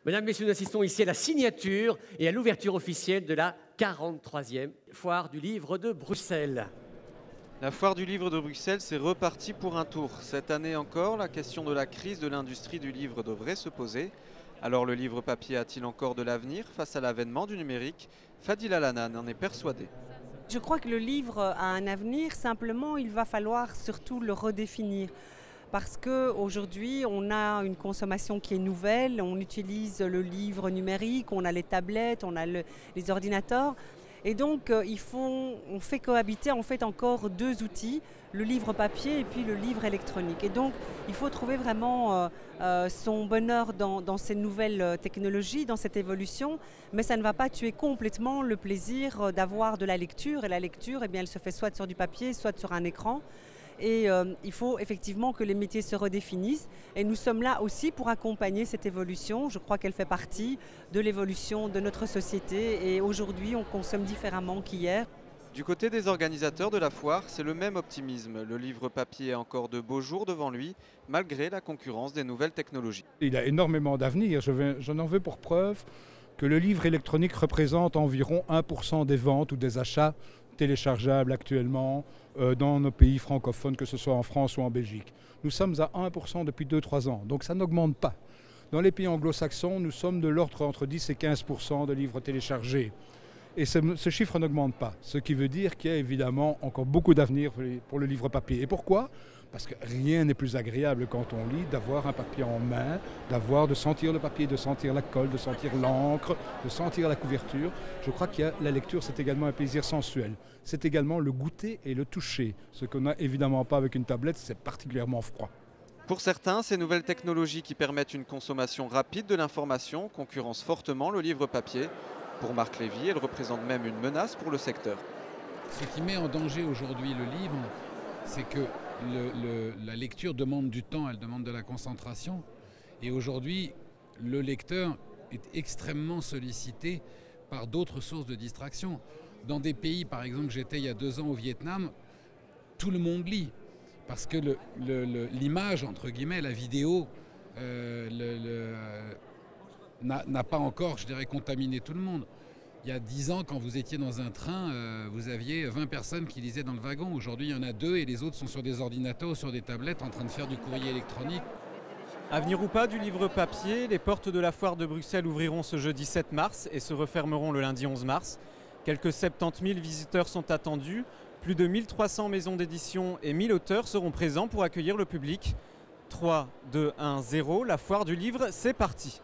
Mesdames, Messieurs, nous assistons ici à la signature et à l'ouverture officielle de la 43e Foire du Livre de Bruxelles. La Foire du Livre de Bruxelles, c'est reparti pour un tour. Cette année encore, la question de la crise de l'industrie du livre devrait se poser. Alors le livre papier a-t-il encore de l'avenir face à l'avènement du numérique? Fadila Lanan en est persuadée. Je crois que le livre a un avenir, simplement il va falloir surtout le redéfinir. Parce qu'aujourd'hui, on a une consommation qui est nouvelle, on utilise le livre numérique, on a les tablettes, on a les ordinateurs. Et donc, on fait cohabiter en fait encore deux outils, le livre papier et puis le livre électronique. Et donc, il faut trouver vraiment son bonheur dans ces nouvelles technologies, dans cette évolution, mais ça ne va pas tuer complètement le plaisir d'avoir de la lecture. Et la lecture, eh bien, elle se fait soit sur du papier, soit sur un écran. Et il faut effectivement que les métiers se redéfinissent. Et nous sommes là aussi pour accompagner cette évolution. Je crois qu'elle fait partie de l'évolution de notre société. Et aujourd'hui, on consomme différemment qu'hier. Du côté des organisateurs de la foire, c'est le même optimisme. Le livre papier a encore de beaux jours devant lui, malgré la concurrence des nouvelles technologies. Il a énormément d'avenir. J'en veux pour preuve que le livre électronique représente environ 1% des ventes ou des achats téléchargeables actuellement dans nos pays francophones, que ce soit en France ou en Belgique. Nous sommes à 1% depuis 2-3 ans, donc ça n'augmente pas. Dans les pays anglo-saxons, nous sommes de l'ordre entre 10 et 15% de livres téléchargés. Et ce chiffre n'augmente pas, ce qui veut dire qu'il y a évidemment encore beaucoup d'avenir pour le livre papier. Et pourquoi ? Parce que rien n'est plus agréable quand on lit d'avoir un papier en main, de sentir le papier, de sentir la colle, de sentir l'encre, de sentir la couverture. Je crois que la lecture, c'est également un plaisir sensuel. C'est également le goûter et le toucher. Ce qu'on n'a évidemment pas avec une tablette, c'est particulièrement froid. Pour certains, ces nouvelles technologies qui permettent une consommation rapide de l'information concurrencent fortement le livre papier. Pour Marc Lévy, elle représente même une menace pour le secteur. Ce qui met en danger aujourd'hui le livre, c'est que la lecture demande du temps, elle demande de la concentration. Et aujourd'hui, le lecteur est extrêmement sollicité par d'autres sources de distraction. Dans des pays, par exemple, j'étais il y a 2 ans au Vietnam, tout le monde lit. Parce que l'image, entre guillemets, la vidéo, n'a pas encore, je dirais, contaminé tout le monde. Il y a 10 ans, quand vous étiez dans un train, vous aviez 20 personnes qui lisaient dans le wagon. Aujourd'hui, il y en a 2 et les autres sont sur des ordinateurs ou sur des tablettes en train de faire du courrier électronique. Avenir ou pas du livre papier, les portes de la foire de Bruxelles ouvriront ce jeudi 7 mars et se refermeront le lundi 11 mars. Quelques 70 000 visiteurs sont attendus. Plus de 1300 maisons d'édition et 1000 auteurs seront présents pour accueillir le public. 3, 2, 1, 0, la foire du livre, c'est parti.